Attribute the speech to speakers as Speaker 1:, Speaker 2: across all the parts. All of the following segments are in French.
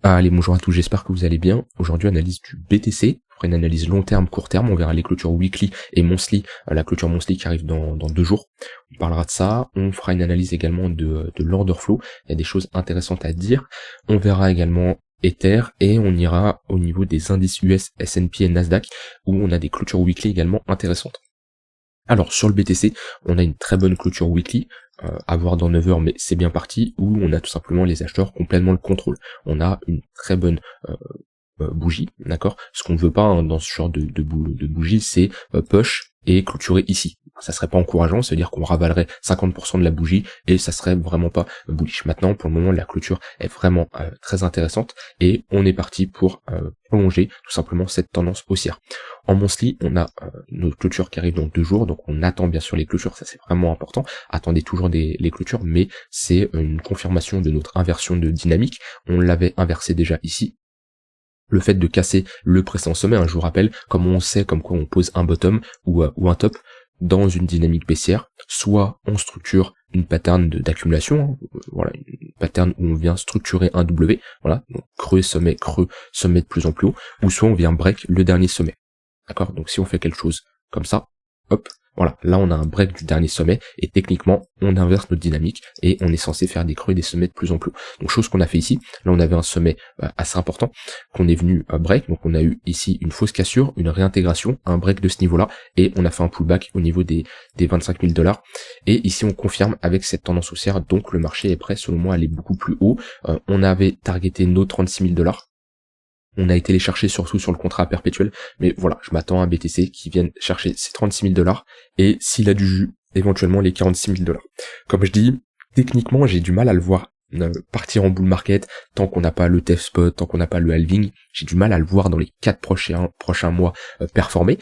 Speaker 1: Allez, bonjour à tous, j'espère que vous allez bien. Aujourd'hui, analyse du BTC. On fera une analyse long terme, court terme. On verra les clôtures weekly et monthly. La clôture monthly qui arrive dans 2 jours. On parlera de ça. On fera une analyse également de l'order flow. Il y a des choses intéressantes à dire. On verra également Ether et on ira au niveau des indices US, S&P et Nasdaq où on a des clôtures weekly également intéressantes. Alors sur le BTC, on a une très bonne clôture weekly, à voir dans 9 heures, mais c'est bien parti, où on a tout simplement les acheteurs complètement le contrôle. On a une très bonne bougie, d'accord. Ce qu'on ne veut pas dans ce genre de bougie, c'est push et clôturer ici. Ça serait pas encourageant, c'est-à-dire qu'on ravalerait 50% de la bougie et ça serait vraiment pas bullish. Maintenant, pour le moment, la clôture est vraiment très intéressante et on est parti pour prolonger tout simplement cette tendance haussière. En monthly, on a nos clôtures qui arrivent dans 2 jours, donc on attend bien sûr les clôtures, ça c'est vraiment important. Attendez toujours les clôtures, mais c'est une confirmation de notre inversion de dynamique. On l'avait inversé déjà ici. Le fait de casser le précédent sommet, je vous rappelle, comme on sait comme quoi on pose un bottom ou un top dans une dynamique baissière, soit on structure une pattern d'accumulation, voilà, une pattern où on vient structurer un W, voilà, donc creux, sommet de plus en plus haut, ou soit on vient break le dernier sommet. D'accord? Donc si on fait quelque chose comme ça, hop, voilà, là on a un break du dernier sommet et techniquement on inverse notre dynamique et on est censé faire des creux et des sommets de plus en plus haut. Donc chose qu'on a fait ici, là on avait un sommet assez important qu'on est venu break, donc on a eu ici une fausse cassure, une réintégration, un break de ce niveau-là et on a fait un pullback au niveau des 25 000 $. Et ici on confirme avec cette tendance haussière, donc le marché est prêt selon moi à aller beaucoup plus haut. On avait targeté nos 36 000 $. On a été les chercher surtout sur le contrat perpétuel, mais voilà, je m'attends à un BTC qui vienne chercher ces 36 000 $ et s'il a du jus, éventuellement les 46 000 $. Comme je dis, techniquement, j'ai du mal à le voir partir en bull market tant qu'on n'a pas le TF spot, tant qu'on n'a pas le halving. J'ai du mal à le voir dans les 4 prochains mois performer,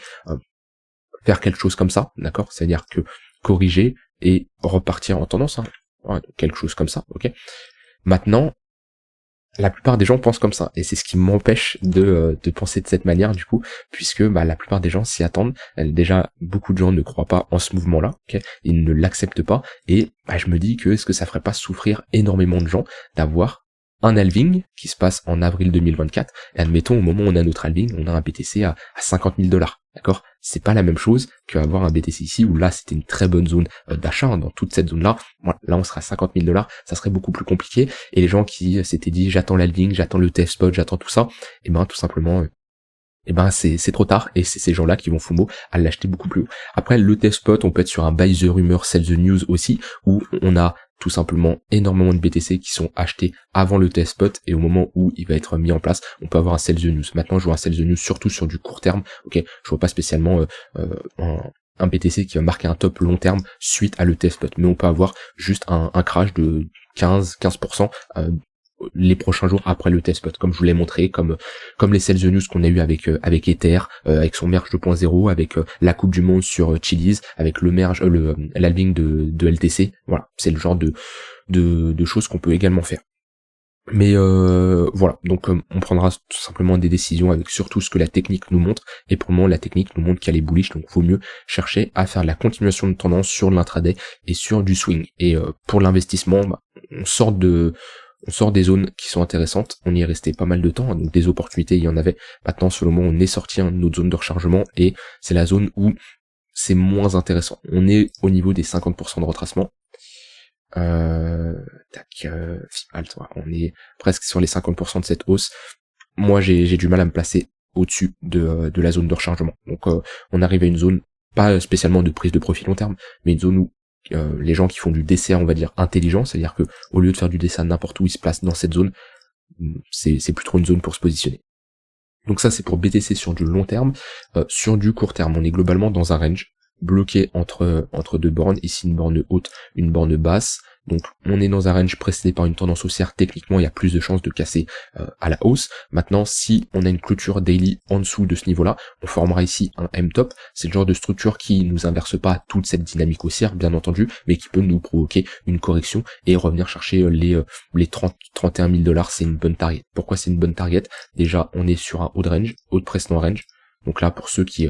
Speaker 1: faire quelque chose comme ça, d'accord? C'est-à-dire que corriger et repartir en tendance, voilà, quelque chose comme ça, ok? Maintenant, la plupart des gens pensent comme ça, et c'est ce qui m'empêche de penser de cette manière du coup, puisque la plupart des gens s'y attendent. Déjà, beaucoup de gens ne croient pas en ce mouvement-là, okay, ils ne l'acceptent pas, et je me dis que est-ce que ça ferait pas souffrir énormément de gens d'avoir un halving qui se passe en avril 2024, et admettons au moment où on a notre halving, on a un BTC à 50 000 $, d'accord? C'est pas la même chose qu'avoir un BTC ici, où là c'était une très bonne zone d'achat, dans toute cette zone-là, voilà, là on sera à 50 000 $, ça serait beaucoup plus compliqué, et les gens qui s'étaient dit j'attends l'halving, j'attends le TF spot, j'attends tout ça, et tout simplement c'est trop tard et c'est ces gens-là qui vont FOMO à l'acheter beaucoup plus haut. Après le TF spot, on peut être sur un buy the rumor, sell the news aussi, où on a tout simplement énormément de BTC qui sont achetés avant le TF spot et au moment où il va être mis en place, on peut avoir un sell the news. Maintenant je vois un sell the news surtout sur du court terme, ok, je vois pas spécialement un BTC qui va marquer un top long terme suite à le TF spot, mais on peut avoir juste un crash de 15% les prochains jours après le test spot, comme je vous l'ai montré, comme les sell the news qu'on a eu avec Ether, avec son merge 2.0, avec la Coupe du Monde sur Chiliz, avec le merge, l'halving de LTC. Voilà, c'est le genre de choses qu'on peut également faire. Mais voilà, donc on prendra tout simplement des décisions avec surtout ce que la technique nous montre, et pour le moment la technique nous montre qu'elle est bullish, donc vaut mieux chercher à faire de la continuation de tendance sur l'intraday et sur du swing. Et pour l'investissement, on sort des zones qui sont intéressantes, on y est resté pas mal de temps, donc des opportunités il y en avait. Maintenant selon moi on est sorti de notre zone de rechargement et c'est la zone où c'est moins intéressant. On est au niveau des 50% de retracement. On est presque sur les 50% de cette hausse. Moi j'ai du mal à me placer au-dessus de la zone de rechargement. Donc on arrive à une zone pas spécialement de prise de profit long terme, mais une zone où les gens qui font du DCA, on va dire intelligent, c'est-à-dire que au lieu de faire du DCA n'importe où, ils se placent dans cette zone, c'est plus trop une zone pour se positionner. Donc ça c'est pour BTC sur du long terme. Sur du court terme, on est globalement dans un range bloqué entre deux bornes, ici une borne haute, une borne basse. Donc on est dans un range précédé par une tendance haussière, techniquement il y a plus de chances de casser à la hausse. Maintenant si on a une clôture daily en dessous de ce niveau-là, on formera ici un M-top, c'est le genre de structure qui nous inverse pas toute cette dynamique haussière bien entendu, mais qui peut nous provoquer une correction et revenir chercher les 31 000 $, c'est une bonne target. Pourquoi c'est une bonne target? Déjà on est sur un haut de range, haut de précédent range, donc là pour ceux qui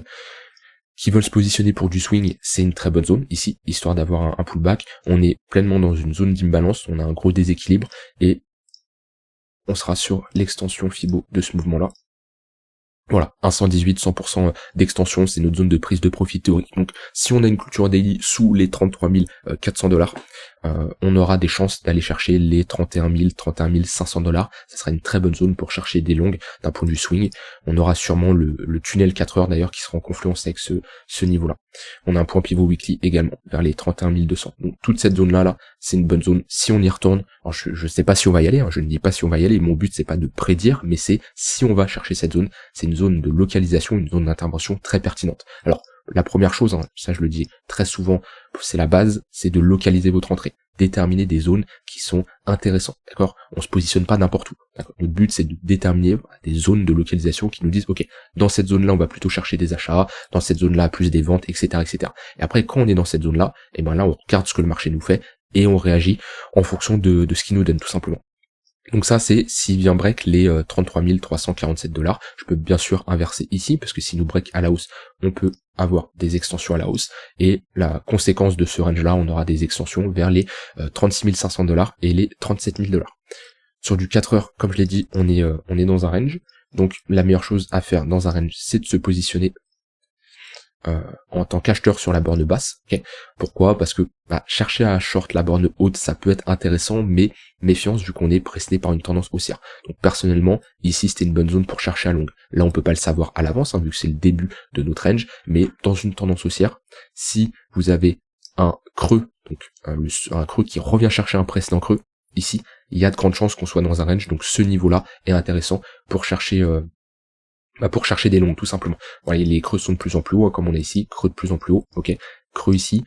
Speaker 1: veulent se positionner pour du swing, c'est une très bonne zone ici, histoire d'avoir un pullback. On est pleinement dans une zone d'imbalance, on a un gros déséquilibre, et on sera sur l'extension Fibo de ce mouvement-là. Voilà, un 118, 100% d'extension, c'est notre zone de prise de profit théorique. Donc, si on a une clôture daily sous les 33 400$, on aura des chances d'aller chercher les 31 000, 31 500$. Ça sera une très bonne zone pour chercher des longues d'un point de vue swing. On aura sûrement le tunnel 4 heures d'ailleurs qui sera en confluence avec ce niveau-là. On a un point pivot weekly également vers les 31 200. Donc, toute cette zone-là, c'est une bonne zone. Si on y retourne, alors je sais pas si on va y aller, je ne dis pas si on va y aller. Mon but, c'est pas de prédire, mais c'est si on va chercher cette zone, c'est une zone de localisation, une zone d'intervention très pertinente. Alors, la première chose, ça je le dis très souvent, c'est la base, c'est de localiser votre entrée. Déterminer des zones qui sont intéressantes, d'accord? On se positionne pas n'importe où, d'accord? Notre but, c'est de déterminer des zones de localisation qui nous disent, ok, dans cette zone-là, on va plutôt chercher des achats, dans cette zone-là, plus des ventes, etc., etc. Et après, quand on est dans cette zone-là, et ben là, on regarde ce que le marché nous fait et on réagit en fonction de ce qu'il nous donne, tout simplement. Donc ça, c'est s'il vient break les 33 347$. Je peux bien sûr inverser ici, parce que si nous break à la hausse, on peut avoir des extensions à la hausse. Et la conséquence de ce range-là, on aura des extensions vers les 36 500$ et les 37 000$. Sur du 4 heures, comme je l'ai dit, on est dans un range. Donc la meilleure chose à faire dans un range, c'est de se positionner en tant qu'acheteur sur la borne basse. Okay. Pourquoi? Parce que chercher à short la borne haute, ça peut être intéressant, mais méfiance vu qu'on est précédé par une tendance haussière. Donc personnellement, ici c'était une bonne zone pour chercher à longue. Là on peut pas le savoir à l'avance, vu que c'est le début de notre range, mais dans une tendance haussière, si vous avez un creux, donc un creux qui revient chercher un précédent creux, ici, il y a de grandes chances qu'on soit dans un range, donc ce niveau-là est intéressant pour chercher des longues, tout simplement. Voilà, les creux sont de plus en plus hauts, comme on a ici, creux de plus en plus haut, ok. Creux ici,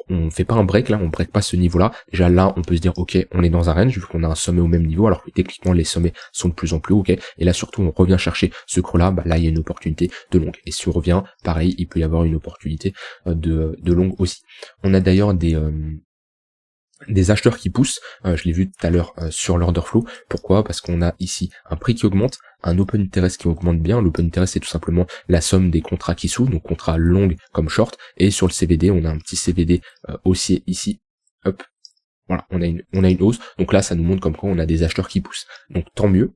Speaker 1: on fait pas un break là, on break pas ce niveau-là. Déjà là, on peut se dire, ok, on est dans un range, vu qu'on a un sommet au même niveau, alors que techniquement les sommets sont de plus en plus hauts, ok. Et là surtout, on revient chercher ce creux-là, là il y a une opportunité de longue. Et si on revient, pareil, il peut y avoir une opportunité de longue aussi. On a d'ailleurs des acheteurs qui poussent, je l'ai vu tout à l'heure sur l'order flow. Pourquoi? Parce qu'on a ici un prix qui augmente, un open interest qui augmente bien. L'open interest, c'est tout simplement la somme des contrats qui s'ouvrent, donc contrats longs comme short. Et sur le CVD, on a un petit CVD haussier ici. Hop, voilà, on a une hausse. Donc là, ça nous montre comme quoi on a des acheteurs qui poussent. Donc tant mieux.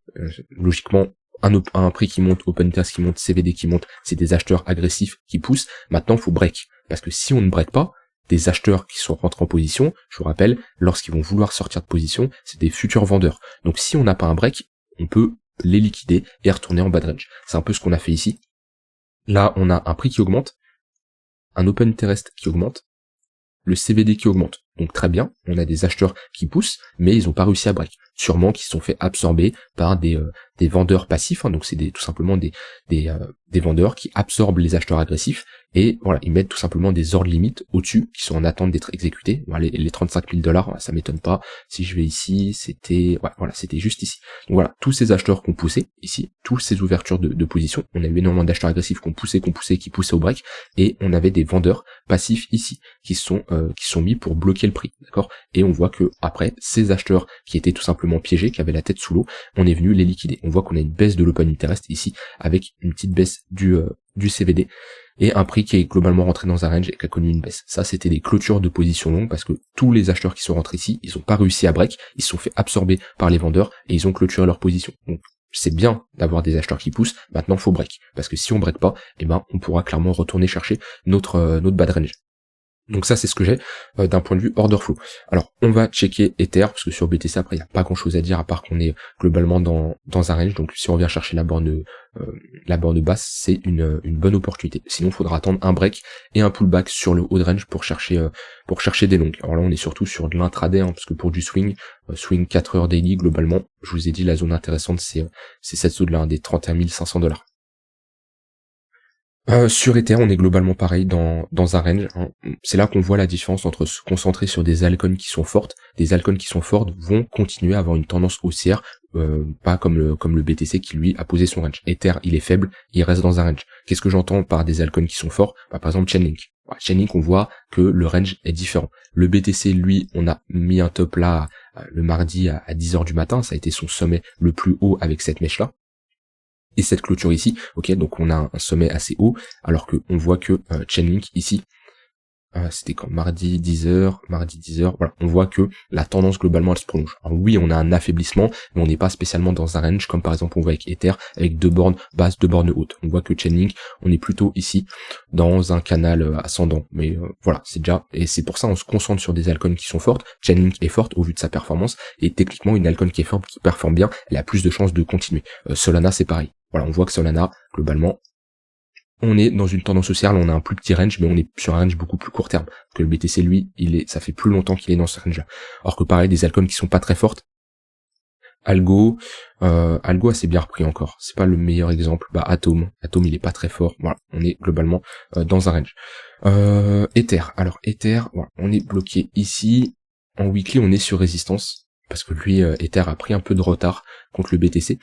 Speaker 1: Logiquement, un prix qui monte, open interest qui monte, CVD qui monte, c'est des acheteurs agressifs qui poussent. Maintenant, il faut break, parce que si on ne break pas, des acheteurs qui sont rentrés en position, je vous rappelle, lorsqu'ils vont vouloir sortir de position, c'est des futurs vendeurs. Donc si on n'a pas un break, on peut les liquider et retourner en bad range. C'est un peu ce qu'on a fait ici. Là, on a un prix qui augmente, un open interest qui augmente, le CVD qui augmente. Donc très bien, on a des acheteurs qui poussent, mais ils n'ont pas réussi à break. Sûrement qu'ils se sont fait absorber par des vendeurs passifs, donc c'est tout simplement des vendeurs qui absorbent les acheteurs agressifs, et voilà, ils mettent tout simplement des ordres limites au-dessus, qui sont en attente d'être exécutés. Voilà, les 35 000$, ça m'étonne pas. Si je vais ici, c'était juste ici. Donc voilà, tous ces acheteurs qui ont poussé, ici, toutes ces ouvertures de position, on a eu énormément d'acheteurs agressifs qui poussaient au break, et on avait des vendeurs passifs ici, qui sont mis pour bloquer le prix, d'accord? Et on voit que après, ces acheteurs qui étaient tout simplement piégés, qui avaient la tête sous l'eau, on est venu les liquider. On voit qu'on a une baisse de l'open interest ici, avec une petite baisse du CVD, et un prix qui est globalement rentré dans un range et qui a connu une baisse. Ça, c'était des clôtures de position longue, parce que tous les acheteurs qui sont rentrés ici, ils ont pas réussi à break, ils se sont fait absorber par les vendeurs, et ils ont clôturé leur position. Donc, c'est bien d'avoir des acheteurs qui poussent, maintenant faut break. Parce que si on break pas, on pourra clairement retourner chercher notre bad range. Donc ça, c'est ce que j'ai d'un point de vue order flow. Alors, on va checker Ether, parce que sur BTC, après, il n'y a pas grand-chose à dire, à part qu'on est globalement dans un range. Donc, si on vient chercher la borne basse, c'est une bonne opportunité. Sinon, il faudra attendre un break et un pullback sur le haut de range pour chercher des longues. Alors là, on est surtout sur de l'intraday, parce que pour du swing 4 heures daily, globalement, je vous ai dit, la zone intéressante, c'est cette zone-là, des 31 500$. Sur Ether, on est globalement pareil dans un range. C'est là qu'on voit la différence entre se concentrer sur des altcoins qui sont fortes. Des altcoins qui sont fortes vont continuer à avoir une tendance haussière, pas comme le BTC qui lui a posé son range. Ether, il est faible, il reste dans un range. Qu'est-ce que j'entends par des altcoins qui sont forts? Par exemple Chainlink. Chainlink, on voit que le range est différent. Le BTC, lui, on a mis un top là le mardi à 10h du matin. Ça a été son sommet le plus haut avec cette mèche là. Et cette clôture ici, ok, donc on a un sommet assez haut, alors que on voit que Chainlink ici c'était quand mardi 10h, voilà, on voit que la tendance globalement elle se prolonge. Alors oui, on a un affaiblissement, mais on n'est pas spécialement dans un range, comme par exemple on voit avec Ether, avec 2 bornes basses, 2 bornes hautes. On voit que Chainlink, on est plutôt ici dans un canal ascendant, mais voilà, c'est déjà, et c'est pour ça on se concentre sur des altcoins qui sont fortes. Chainlink est forte au vu de sa performance, et techniquement une altcoin qui est forte, qui performe bien, elle a plus de chances de continuer. Solana c'est pareil. Voilà, on voit que Solana, globalement, on est dans une tendance haussière, là on a un plus petit range, mais on est sur un range beaucoup plus court terme. Que le BTC, lui, ça fait plus longtemps qu'il est dans ce range-là. Alors que pareil, des altcoins qui sont pas très fortes, Algo assez bien repris encore. C'est pas le meilleur exemple. Atom il est pas très fort. Voilà, on est globalement dans un range. Ether. Alors Ether, voilà, on est bloqué ici. En weekly, on est sur résistance parce que lui, Ether a pris un peu de retard contre le BTC.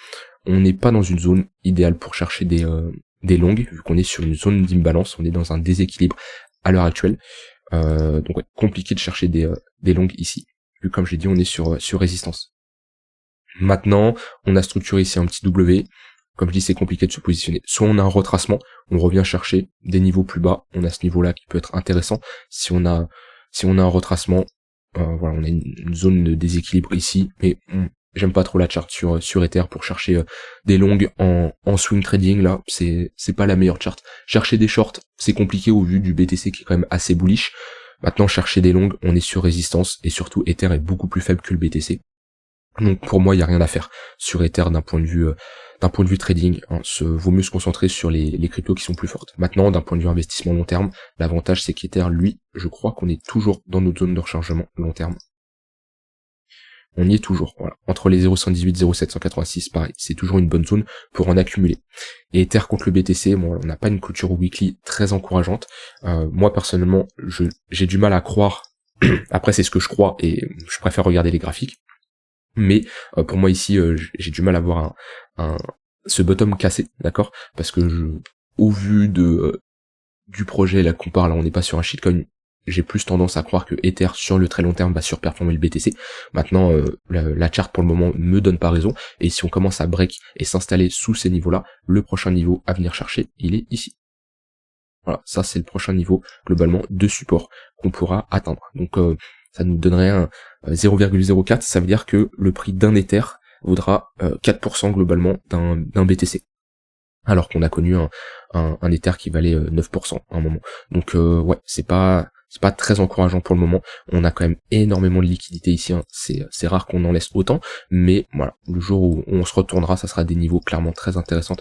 Speaker 1: On n'est pas dans une zone idéale pour chercher des longues, vu qu'on est sur une zone d'imbalance, on est dans un déséquilibre à l'heure actuelle. Donc ouais, compliqué de chercher des longues ici. Vu comme j'ai dit, on est sur résistance. Maintenant, on a structuré ici un petit W. Comme je dis, c'est compliqué de se positionner. Soit on a un retracement, on revient chercher des niveaux plus bas. On a ce niveau-là qui peut être intéressant. Si on a un retracement, voilà, on a une zone de déséquilibre ici, mais j'aime pas trop la chart sur Ether pour chercher des longues en swing trading. Là, c'est pas la meilleure chart. Chercher des shorts, c'est compliqué au vu du BTC qui est quand même assez bullish. Maintenant, chercher des longues, on est sur résistance et surtout Ether est beaucoup plus faible que le BTC. Donc pour moi, il y a rien à faire sur Ether d'un point de vue trading. Vaut mieux se concentrer sur les cryptos qui sont plus fortes. Maintenant, d'un point de vue investissement long terme, l'avantage c'est qu'Ether, lui, je crois qu'on est toujours dans notre zone de rechargement long terme. On y est toujours, voilà. Entre les 0,118 et 0,786, pareil, c'est toujours une bonne zone pour en accumuler. Et Ether contre le BTC, bon, on n'a pas une clôture weekly très encourageante. Moi personnellement, j'ai du mal à croire. Après, c'est ce que je crois et je préfère regarder les graphiques. Mais pour moi ici, j'ai du mal à voir ce bottom cassé, d'accord, parce que au vu du projet là qu'on parle, là, on n'est pas sur un shitcoin. J'ai plus tendance à croire que Ether sur le très long terme va surperformer le BTC. Maintenant, la chart pour le moment me donne pas raison, et si on commence à break et s'installer sous ces niveaux-là, le prochain niveau à venir chercher, il est ici. Voilà, ça c'est le prochain niveau globalement de support qu'on pourra atteindre. Donc ça nous donnerait un 0,04, ça veut dire que le prix d'un Ether vaudra 4% globalement d'un BTC. Alors qu'on a connu un Ether qui valait 9% à un moment. Donc ouais, c'est pas très encourageant pour le moment. On a quand même énormément de liquidité ici, hein. C'est rare qu'on en laisse autant, mais voilà, le jour où on se retournera, ça sera des niveaux clairement très intéressants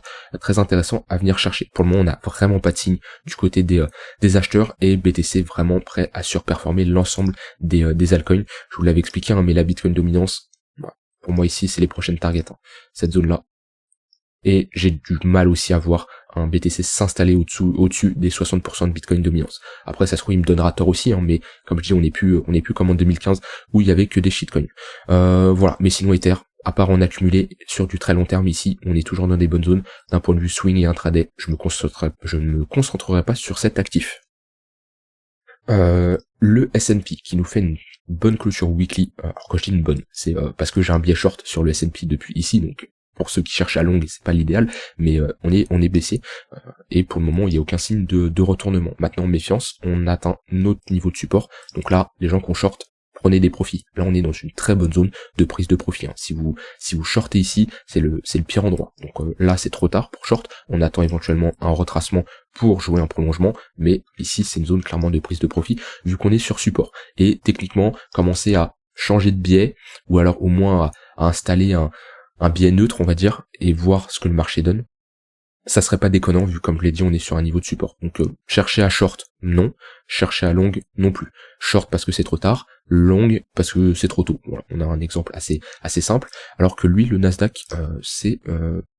Speaker 1: à venir chercher. Pour le moment, on n'a vraiment pas de signe du côté des acheteurs, et BTC vraiment prêt à surperformer l'ensemble des altcoins. Je vous l'avais expliqué, hein, mais la Bitcoin dominance, voilà, pour moi ici, c'est les prochaines targets, hein, cette zone-là. Et j'ai du mal aussi à voir un BTC s'installer au-dessus des 60% de Bitcoin dominance. Après, ça se trouve, il me donnera tort aussi, hein, mais comme je dis, on n'est plus comme en 2015 où il y avait que des shitcoins. Voilà. Mais sinon, Ether, à part en accumuler sur du très long terme ici, on est toujours dans des bonnes zones. D'un point de vue swing et intraday, je ne me concentrerai pas sur cet actif. Le S&P qui nous fait une bonne clôture weekly. Alors quand je dis une bonne, c'est parce que j'ai un biais short sur le S&P depuis ici, donc pour ceux qui cherchent à longue, c'est pas l'idéal, mais on est baissé, et pour le moment il n'y a aucun signe de retournement. Maintenant, méfiance, on atteint notre niveau de support, donc là les gens qu'on short, prenez des profits. Là on est dans une très bonne zone de prise de profit, hein. Si vous shortez ici, c'est le pire endroit. Donc là c'est trop tard pour short, on attend éventuellement un retracement pour jouer un prolongement, mais ici c'est une zone clairement de prise de profit vu qu'on est sur support. Et techniquement, commencer à changer de biais, ou alors au moins à installer un biais neutre, on va dire, et voir ce que le marché donne, ça serait pas déconnant, vu comme je l'ai dit, on est sur un niveau de support. Donc chercher à short, non. Chercher à long, non plus. Short parce que c'est trop tard, long parce que c'est trop tôt. Voilà, on a un exemple assez simple, alors que lui, le Nasdaq, c'est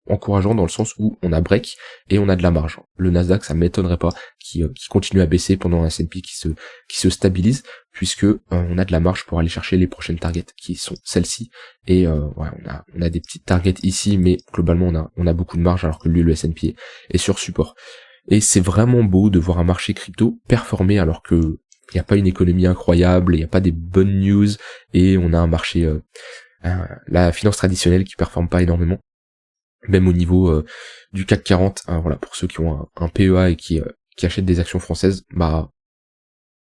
Speaker 1: encourageant dans le sens où on a break et on a de la marge. Le Nasdaq, ça m'étonnerait pas qui continue à baisser pendant un S&P qui se stabilise, puisque on a de la marge pour aller chercher les prochaines targets qui sont celles-ci, et ouais, on a des petites targets ici, mais globalement on a beaucoup de marge, alors que lui, le S&P est sur support. Et c'est vraiment beau de voir un marché crypto performer alors que il n'y a pas une économie incroyable, il n'y a pas des bonnes news, et on a un marché, la finance traditionnelle qui performe pas énormément, même au niveau du CAC 40, voilà, pour ceux qui ont un PEA et qui achètent des actions françaises, bah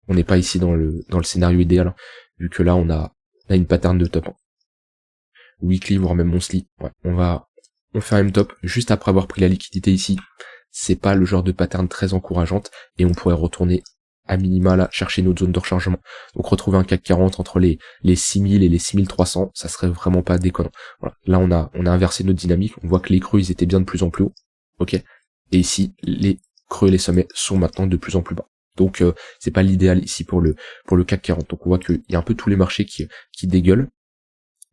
Speaker 1: On n'est pas ici dans le scénario idéal, hein, vu que là on a une pattern de top 1. Weekly, voire même monthly, ouais, on fait un M-top juste après avoir pris la liquidité ici. C'est pas le genre de pattern très encourageante, et on pourrait retourner à minima là, chercher notre zone de rechargement. Donc retrouver un CAC 40 entre les 6000 et les 6300, ça serait vraiment pas déconnant. Voilà. Là on a inversé notre dynamique, on voit que les creux ils étaient bien de plus en plus hauts, ok. Et ici les creux et les sommets sont maintenant de plus en plus bas. Donc c'est pas l'idéal ici pour le CAC 40. Donc on voit qu'il y a un peu tous les marchés qui dégueulent.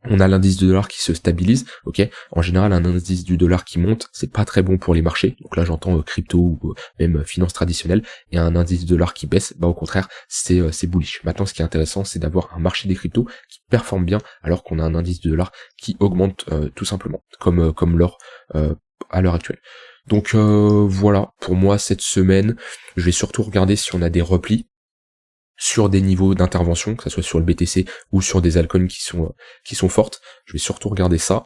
Speaker 1: On a l'indice du dollar qui se stabilise, ok. En général, un indice du dollar qui monte, c'est pas très bon pour les marchés. Donc là, j'entends crypto ou même finance traditionnelle. Et un indice du dollar qui baisse, bah au contraire, c'est bullish. Maintenant, ce qui est intéressant, c'est d'avoir un marché des cryptos qui performe bien, alors qu'on a un indice du dollar qui augmente tout simplement, comme l'or à l'heure actuelle. Donc voilà, pour moi cette semaine, je vais surtout regarder si on a des replis sur des niveaux d'intervention, que ce soit sur le BTC ou sur des altcoins qui sont fortes. Je vais surtout regarder ça.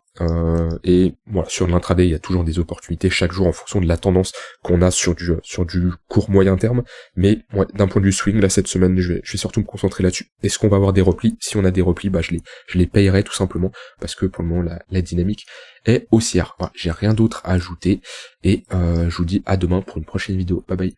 Speaker 1: Et voilà, sur l'intraday, il y a toujours des opportunités chaque jour en fonction de la tendance qu'on a sur du court moyen terme. Mais ouais, d'un point de vue swing, là cette semaine, je vais surtout me concentrer là-dessus. Est-ce qu'on va avoir des replis? Si on a des replis, bah je les payerai tout simplement, parce que pour le moment la dynamique est haussière. Voilà, j'ai rien d'autre à ajouter, et je vous dis à demain pour une prochaine vidéo. Bye bye.